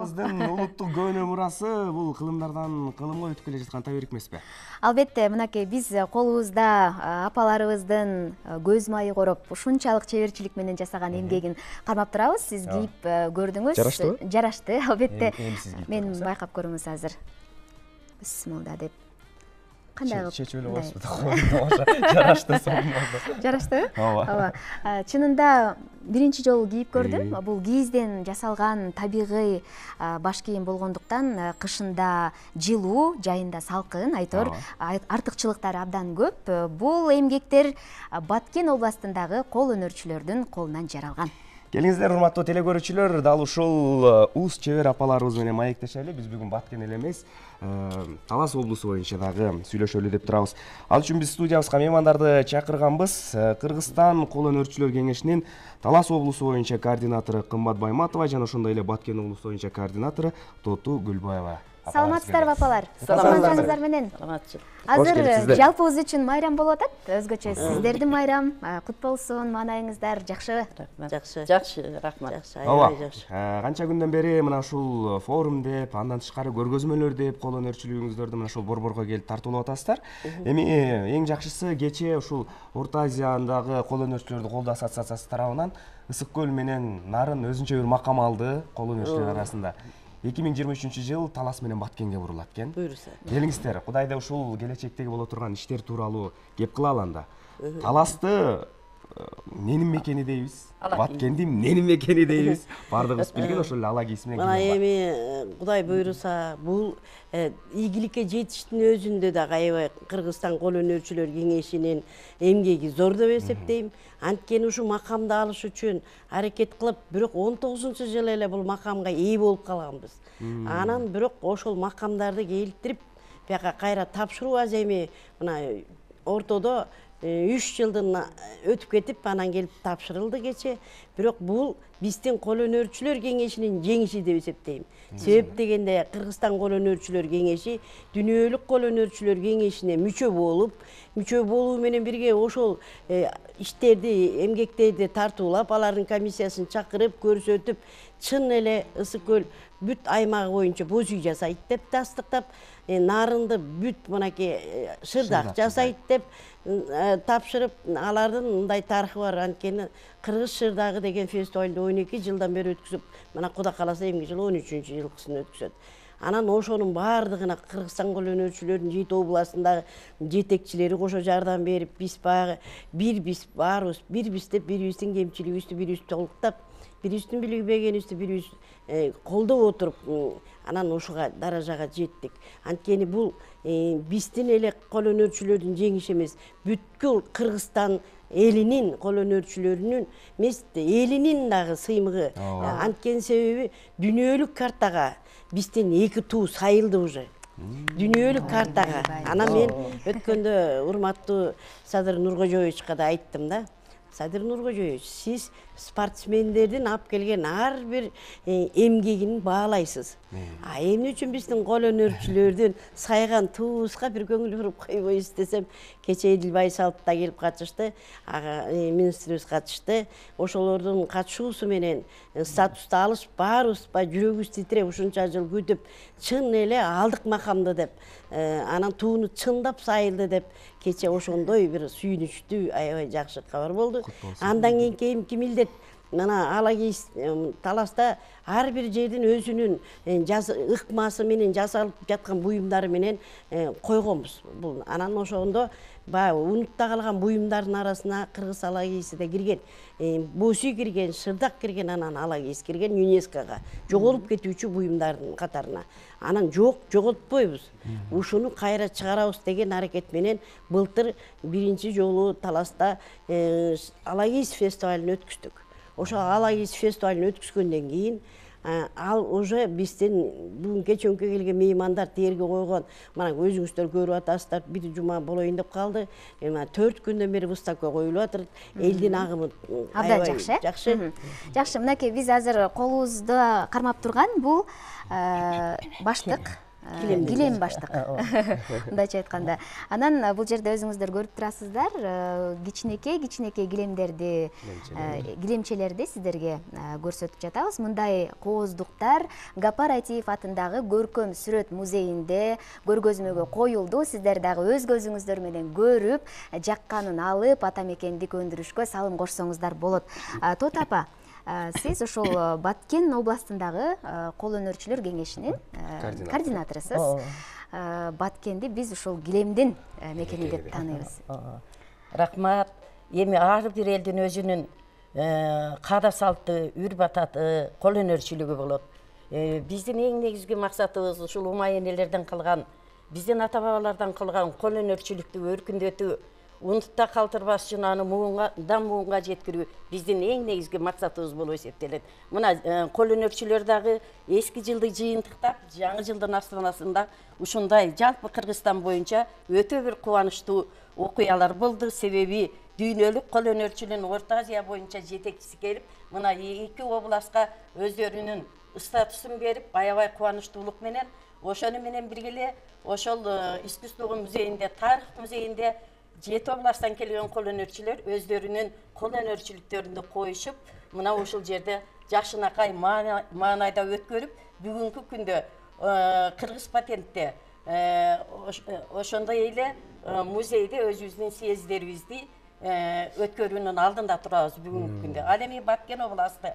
Биздин улуттук көөнө мурасы бул кылымдардан кылымга өтүп келе жаткан таберик эмеспи? Албетте, мынакей биз колубузда апаларыбыздын көз майы короп, ушунчалык чеберчилик менен жасаган эмгегин кармап турабыз. Сиз кийип көрдүңүз. Жараштыбы? Жарашты, албетте. Мен Мен байкап көрүңүз азыр. Бисмилда деп. Кандай кылып? чечип эле коесузбу? Жарашты сонун. Жараштыбы? Ооба. Чынында биринчи жолу кийип көрдүм. Бул кийизден жасалган табигый баш кийим болгондуктан кышында жылуу, жайында салкын, айтор артыкчылыктары абдан көп. Бул эмгектер Баткен областындагы кол өнөрчүлөрдүн колунан жаралган. Келиңиздер, урматтуу телекөрүүчүлөр, дал ушул уус чебер апаларыбыз менен маектешели. Биз бүгүн Баткен эле эмес, Талас облусу боюнча дагы сүйлөшөлү деп турабыз. Ал үчүн биз студиябызга меймандарды чакырганбыз. Кыргызстан кол өнөрчүлөр кеңешинин Талас облусу боюнча координатору Кымбат Байматова жана ошондой эле Баткен облусу боюнча координатору Тоту Гүлбаева. Саламатсыздарбы апалар? Саламатсыздар менен. Саламатчыл. Азыр жалпыбыз үчүн майрам болуп атат. Өзгөчө сиздердин майрам кут болсун, маанайыңыздар жакшыбы? Жакшы. Жакшы, рахмат. Ооба. Канча күндөн бери мына ушул форум деп, андан тышкары көргөзмөлөр деп, кол өнөрчүлүгүңүздөрдү мына ушул борборго келип тартуулап атасыздар. Эми эң жакшысы кечээ ушул Орто Азиядагы кол өнөрчүлөрдү колдоо ассоциациясы тарабынан Ысык көл менен Нарын өзүнчө бир макам алды кол өнөрчүлөр арасында. 2023-жыл Талас менен Баткенге бурулат экен. Буйруса. Келиңиздер, Кудайда ушул келечектеги боло турган иштер тууралуу кеп кылалы анда. Таласты ненин мекени дейбиз? Баткенди ненин мекени дейбиз? Бардыгыбыз билген ошол эле ала кийиси менен. Мына эми Кудай буйруса, бул ийгиликке жетиштин өзүндө да аябай Кыргызстан кол өнөрчүлөр кеңешинин эмгеги зор деп эсептейм. Анткени ушу макамды алыш үчүн аракет кылып, бирок 19-жылы эле бул макамга ээ болуп калганбыз. Анан бирок ошол макамдарды келтирип, бияка кайра тапшыруубыз эми мына ортодо 3 жылдын өтүп кетип, анан келип тапшырылды кече. Бирок бул биздин кол өнөрчүлөр кеңешинин жеңиши деп эсептейм. Себеп дегенде Кыргызстан кол өнөрчүлөр кеңеши дүйнөлүк кол өнөрчүлөр кеңешине мүчө болуу менен бирге ошол иштерди, эмгектерди тартуулап, алардын комиссиясын чакырып, көрсөтүп, чын эле Ысык көл бүт аймагы боюнча боз үй жасайт деп тастыктап, Нарынды бүт мынакей шырдак жасайт деп тапшырып, алардын мындай тарыхы бар. Анткени Кыргыз шырдагы деген фестивалды 12 жылдан бери өткүзүп, мына Кудай кааласа эмки жылы 13-чү жылкысын өткүзөт. Анан ошонун бардыгына Кыргызстан кол өнөрчүлөрүнүн 7 областындагы жетекчилери кошо жардам берип, биз баягы бирбиз баарыбыз, бирбиз деп бирибиздин кемчилигибизди бирибиз толуктап, бирибиздин билбегенибизди бирибиз колдоп отуруп, анан ушуга даражага жеттик. Анткени бул биздин эле кол өнөрчүлөрдүн жеңиши эмес, бүткүл Кыргызстан элинин кол өнөрчүлөрүнүн эмес, элинин дагы сыймыгы. Анткени себеби дүйнөлүк картага биздин 2 туу сайылды уже. Дүйнөлүк картага. Анан мен өткөндө урматтуу Садыр Нуркожоевичка да айттым да. Садыр Нуркожоевич, сиз спортсмендердин алып келген ар бир эмгегин баалайсыз. Эмне үчүн биздин кол өнөрчүлөрдүн сайган туубузга бир көңүл буруп койбойбуз десем, кечээ Эдилбай Салып да келип катышты, министрибиз катышты. Ошолордун катышуусу менен статусту алыш, баарыбыз жүрөгүбүз титиреп ушунча жыл күтүп, чын эле алдык макамды деп, анан тууну чындап сайылды деп, кечээ ошондой бир сүйүнүчтүү, аябай жакшы кабар болду. Андан кийинки милдет мына ала кийиз Таласта ар бир жердин өзүнүн ыкмасы менен жасалып жаткан буюмдары менен койгонбуз. Бул анан ошондо баягы унутта калган буюмдардын арасына кыргыз ала кийизи да кирген, боз үй кирген, шырдак кирген, анан ала кийиз кирген ЮНЕСКОга жоголуп кетүүчү буюмдардын катарына. Анан жоготпойбуз. Ушуну кайра чыгарабыз деген аракет менен былтыр биринчи жолу Таласта ала кийиз фестивалын өткүздүк. Ошо ала кийиз фестивалын өткүзгөндөн кийин ал уже биздин бүгүн кечөнкү келген меймандар терге койгон, мына өзүңүздөр көрүп атасыздар, бир жума болоюн деп калды. 4 күндөн бери выставка коюлуп атыр. Элдин агымы абдан жакшы. Жакшы, мынакей биз азыр колубузда кармап турган бул баштык килем баштык мындайча айтканда. Анан бул жерде өзүңүздөр көрүп турасыздар, кичинекей килемдерди, килемчелерди сиздерге көрсөтүп жатабыз. Мындай кооздуктар Гапар Айтиев атындагы Көркөм сүрөт музейинде көргөзмөгө коюлду. Сиздер дагы өз көзүңүздөр менен көрүп, жакканын алып, ата мекендик өндүрүшкө салым кошсоңуздар болот. Тоот апа, сиз ошол Баткен областындагы кол өнөрчүлөр кеңешинин координаторусуз. Баткенди биз ушул килемдин мекени деп тааныйбыз. Рахмат. Эми ар бир элдин өзүнүн каада салты, үр-бататы, кол өнөрчүлүгү болот. Биздин эң негизги максатыбыз ушул умай энелерден калган, биздин ата-бабалардан калган кол өнөрчүлүктү өркүндөтүү, унутта калтырбаш үчүн аны муундан муунга жеткирүү биздин эң негизги максатыбыз болуп эсептелет. Мына кол өнөрчүлөр дагы эски жылды жыйынтыктап, жаңы жылдын астанасында ушундай жалпы Кыргызстан боюнча өтө бир кубанычтуу окуялар болду. Себеби дүйнөлүк кол өнөрчүлүгүн Орто Азия боюнча жетекчиси келип, мына 2 областка өздөрүнүн статусун берип, аябай кубанычтуулук менен, ошону менен бирге ошол искусство музейинде, тарых музейинде 7 областтан келген кол өнөрчүлөр өздөрүнүн кол өнөрчүлүктөрүндү коюшуп, мына ушул жерде жакшынакай маанайда өткөрүп, бүгүнкү күндө Кыргыз патентте ошондой эле музейде өзүбүздүн съезддерибизди өткөрүүнүн алдында турабыз бүгүнкү күндө. Ал эми Баткен областы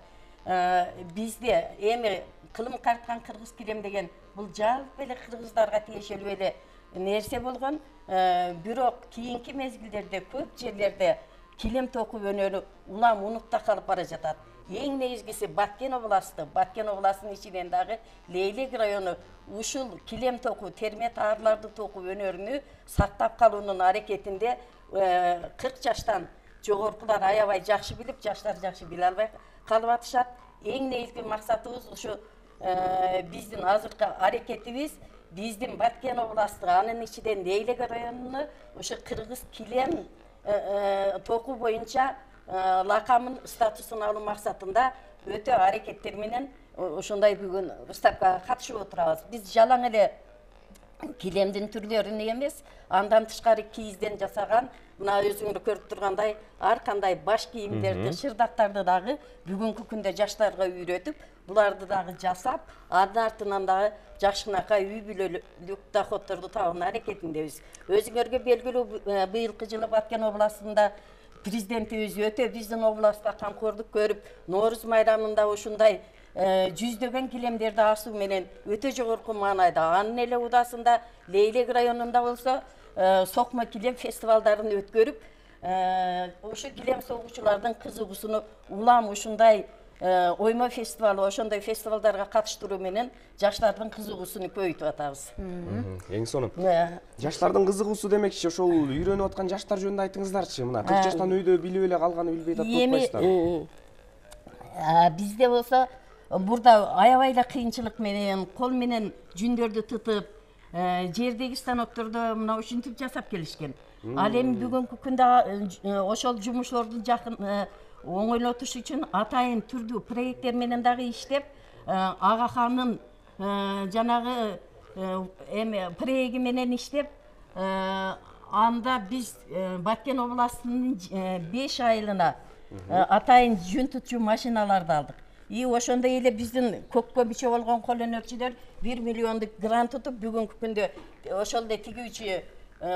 бизде эми кылым карткан кыргыз килем деген бул жалпы эле кыргыздарга тиешелүү эле нерсе болгон. Бирок кийинки мезгилдерде көп жерлерде килем токуу өнөрү улам унутта калып бара жатат. Эң негизгиси Баткен областынын ичинен дагы Лейлек району ушул килем токуу, терме таарларды токуу өнөрүнү сактап калуунун аракетинде 40 жаштан жогоркулар аябай жакшы билип, жаштар жакшы биле албай калып атышат. Эң негизги максатыбыз ушу биздин азыркы аракетибиз биздин Баткен областы, анын ичинен Лейлек районуну ушу кыргыз килем токуу боюнча лакамын, статусун алуу максатында өтө аракеттер менен ошондой бүгүн выставкага катышып отурабыз. Биз жалаң эле килемдин түрлөрүн эмес, андан тышкары кийизден жасаган, мына өзүңөр көрүп тургандай ар кандай баш кийимдерди, шырдактарды дагы бүгүнкү күндө жаштарга үйрөтүп, буларды дагы жасап, анын артынан дагы жакшынакай үй бүлөлүк доходторду табуунун аракетиндебиз. Өзүңөргө белгилүү, быйылкы жылы Баткен областында президентибиз өтө биздин областка камкордук көрүп, Нооруз майрамында ушундай жүздөгөн килемдерди асуу менен өтө жогорку маанайда, анын эле удасында Лейлек районунда болсо сокмо килем фестивалдарын өткөрүп, ошо килем согуучулардын кызыгуусуну улам ушундай оймо фестивалы, ошондой фестивалдарга катыштыруу менен жаштардын кызыгуусуну көбөйтүп атабыз. Эң сонун. Жаштардын кызыгуусу демекчи, ошол үйрөнүп аткан жаштар жөнүндө айтыңыздарчы. Мына 40 жаштан үйдө билип эле калганы билбей атпайсыздар. Бизде болсо бурда аябай эле кыйынчылык менен, кол менен жүндөрдү тытып, жердеги станоктордо мына ушинтип жасап келишкен. Ал эми бүгүнкү күндө ошол жумушлорду жакын оңойлотуш үчүн атайын түрдүү проекттер менен дагы иштеп, Ага ханын жанагы эми проекти менен иштеп, анда биз Баткен областынын 5 айылына атайын жүн тутчу машиналарды алдык. И ошондой эле биздин көккө биче болгон кол өнөрчүлөр 1 миллиондук грант тутуп, бүгүнкү күндө ошол эле тигүүчү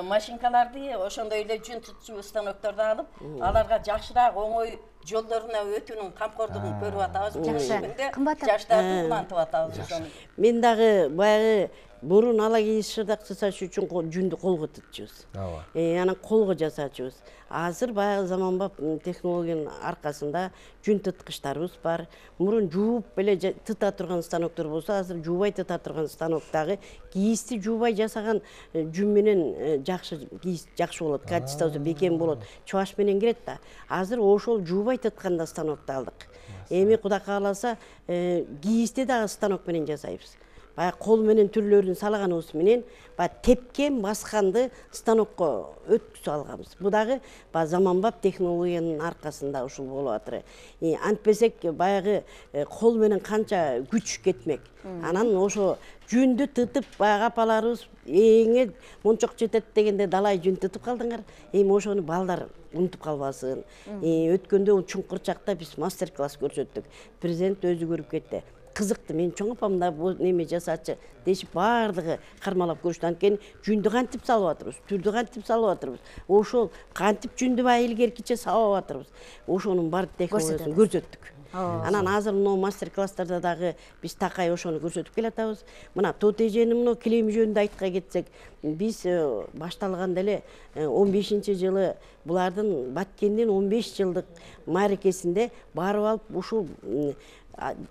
машинкаларды, ошондой эле жүн тутчу станокторду алып, аларга жакшыраак оңой жолдоруна өтүүнүн камкордугун көрүп атабыз. Жакшы. Жаштарды улантып атабыз. Мен дагы баягы мурун ала кийиз шырдак жасаш үчүн жүндү колго тутчубуз. Анан колго жасачубуз. Азыр баягы заманбап технологиянын аркасында жүн туткучтарыбыз бар. Мурун жууп эле тыта турган станоктор болсо, азыр жуубай тыта турган станоктагы кийизди жуубай жасаган жүн менен жакшы кийиз жакшы болот, качествосу бекем болот. Чуваш менен кирет да. Азыр ошол жуубай тытканда станокду алдык. Эми Кудай кааласа, кийизди дагы станок менен жасайбыз. баягы кол менен түрлөрүн салганыбыз менен баягы тепкен басканды станокко өткүзүп алганбыз. Бу дагы баягы заманбап технологиянын аркасында ушул болуп атыр. Антпесек баягы кол менен канча күч кетмек. Анан ошо жүндү тытып баягы апаларыбыз эңе мончок жетет дегенде далай жүн тытып калдыңар. Эми ошону балдар унутуп калбасын. Өткөндө чуңкурчакта биз мастер-класс көрсөттүк. Президент өзү көрүп кетти. Кызыкты, мен чоң апам да бу неме жасачы дешип баардыгы кармалап көрүштү. Анткени жүндү кантип салып атырбыз, түрдү кантип салып атырбыз, ошол кантип жүндү баягы илгеркиче сабап атырбыз. Ошонун бар технологиясын көрсөттүк. Анан азыр мына мастер-класстарда дагы биз такай ошону көрсөтүп келатабыз. Мына тот эженин мына килеми жөнүндө айткан кетсек, биз башталганда эле 15-жылы булардын Баткендин 15 жылдык мааракесинде барып алып ушул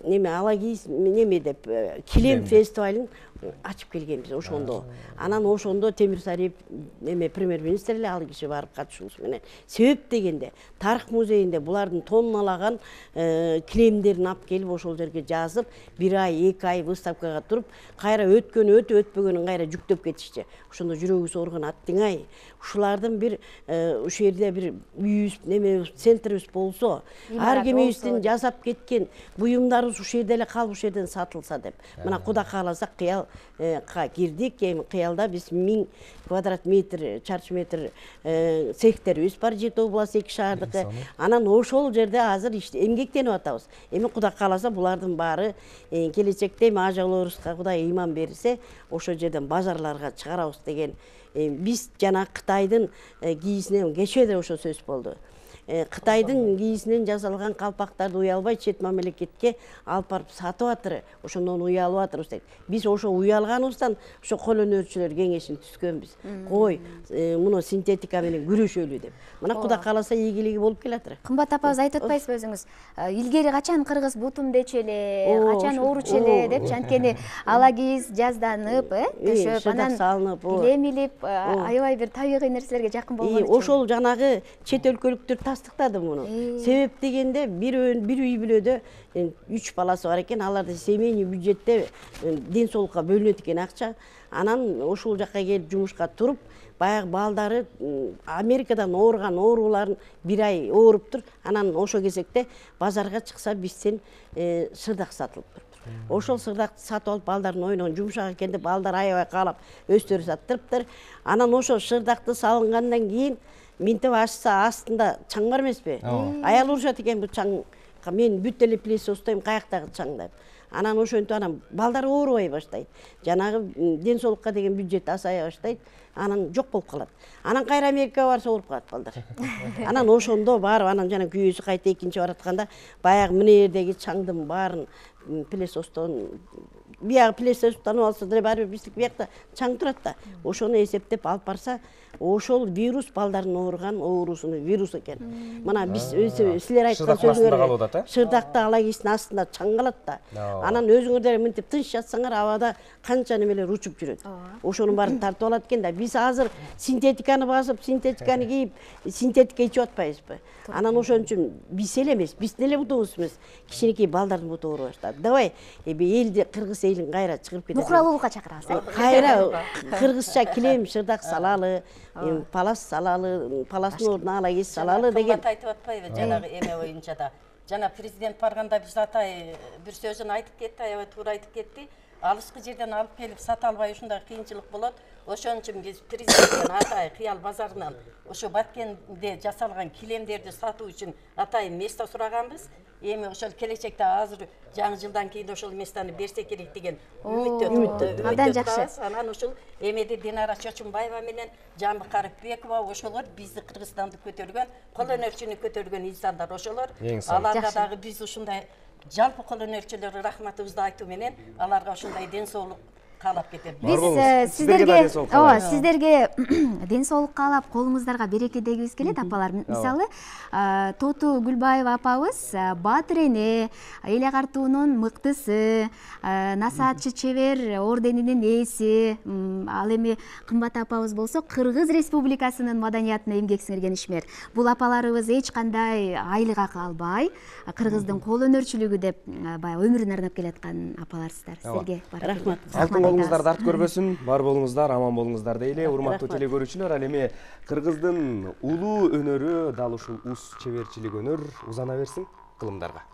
неме алагиз неме деп килем фестивалын ачып келгенбиз ошондо. Анан ошондо Темирсариев неме премьер-министр эле ал киши барып катышуусу менен. Себеп дегенде тарых музейинде булардын тонналаган килемдерин алып келип ошол жерге жазып, 1 ай, 2 ай выставкага туруп, кайра өткөнү өтпөгөнүн кайра жүктөп кетишти. Ошондо жүрөгүбүз ооруган аттиңай. Ушулардын бир ушул жерде бир үйүбүз, неме центрибиз болсо, ар кимибиздин жасап кеткен буюмдарыбыз ушул жерде эле калып ушул жерден сатылса деп. Мына Кудай кааласа кыялга кирдик. Эми кыялда биз 1000 квадрат метр, чарчы метр цехтерибиз бар, Жети область 2 шаардыкы. Анан ошол жерде азыр эмгектенип атабыз. Эми Кудай кааласа булардын баары келечекте эми ажалыбызга Кудай ыйман берсе, ошол жерден базарларга чыгарабыз деген. Биз жана Кытайдын кийисинен кечээ да ошо сөз болду. Кытайдын кийисинен жасалган калпактарды уялбай чет мамлекетке алып барып сатып атыр. Ошондон уялып атырбыз дейт. Биз ошо уялганыбыздан ошо кол өнөрчүлөр кеңешин түзгөнбүз. Кой, муну синтетика менен күрөшөлү деп. Мына Кудай кааласа ийгилиги болуп келатыр. Кымбат апабыз айтып атпайсызбы өзүңүз? Илгери качан кыргыз бутум дечи эле, качан ооручу эле депчи, анткени алагиз жазданып, төшөп, анан салынып, килем илип, аябай бир табигый нерселерге жакын болгон үчүн. Ошол жанагы чет өлкөлүктөр тастыктады муну. Себеп дегенде бир үй бүлөдө 3 баласы бар экен, аларды семейный бюджетте ден соолукка бөлүнөт экен акча. Анан ошол жакка келип жумушка туруп, баягы балдары Америкадан ооруган ооруларын 1 ай ооруптур. Анан ошол кезекте базарга чыкса бизден сырдак сатылып туруптур. Ошол сырдакты сатып алып балдардын ойногон жумшак экен деп балдар аябай каалап өздөрү саттырыптыр. Анан ошол сырдакты салынгандан кийин минтеп ачса астында чаң бар эмеспи? Аял урушат экен бу чаң. Мен бүт эле плесе устайм, каяктагы чаң деп. Анан ошентип анан балдар оорубай баштайт. Жанагы ден соолукка деген бюджет асая баштайт. Анан жок болуп калат. Анан кайра Америкага барса ооруп калат балдар. Анан ошондо барып анан жана күйөөсү кайта экинчи баратканда баягы мына жердеги чаңдын баарын плесостон биягы плесостон алса деле баары бир биздик биякта чаң турат да. Ошону эсептеп алып барса, ошол вирус балдардын ооруган оорусунун вирус экен. Мына биз силер айткан сөзүңөр шырдакта алагистин астында чаң калат да. Анан өзүңөр мынтип тынч жатсаңар абада канча немелер учуп жүрөт. Ошонун баарын тартып алат экен да. Биз азыр синтетиканы басып, синтетиканы кийип, синтетика ичип атпайбызбы? Анан ошон үчүн биз эле эмес, биздин эле бутубуз эмес, кичинекей балдардын буту ооруп баштады. Давай, элди кыргыз элин кайра чыгып кетели. Нукралуулукка чакырабыз. Кайра кыргызча килем, шырдак салалы, палас салалы, паластын ордуна алагиз салалы деген. Айтып атпайбы жанагы эме боюнча да. Жана президент барганда биз атай бир сөзүн айтып кетти, аябай туура айтып кетти. Алыскы жерден алып келип сата албай ушундай кыйынчылык болот. Ошон үчүн биз президенттен атай Кыял базарынан ошо Баткенде жасалган килемдерди сатуу үчүн атай место сураганбыз. Эми ошол келечекте азыр жаңы жылдан кийин ошол местаны берсе керек деген үмүттө. Абдан жакшы. Анан ошол эмеди Динара Чочумбаева менен Жамбыл Карыкбекова ошолор бизди Кыргызстанды көтөргөн, кол өнөрчүнү көтөргөн инсандар ошолор. Аларга дагы биз ушундай жалпы кол өнөрчүлөргө рахматыбызды айтуу менен аларга ошундай ден соолук каалап кетем. Бар Биз болуңуз. Сиздерге сиздерге да ден соолук каалайбыз. сиздерге ден соолук каалап колуңуздарга береке дегибиз келет апалар. Мисалы Тоту Гүлбаева апабыз Баатыр эне, эл агартуунун мыктысы, насаатчы чебер орденинин ээси, ал эми кымбат апабыз болсо Кыргыз Республикасынын маданиятына эмгек сиңирген ишмер. Бул апаларыбыз эч кандай айлык акы албай, кыргыздын кол өнөрчүлүгү деп баягы өмүрүн арнап келаткан апаларсыздар. Силерге Рахмат. Алтын колуңуздар дарт көрбөсүн, бар болуңуздар, аман болуңуздар дейли. Урматтуу телекөрүүчүлөр, ал эми Кыргыздын улуу өнөрү дал ушул ус чеберчилик өнөр узана берсин кылымдарга.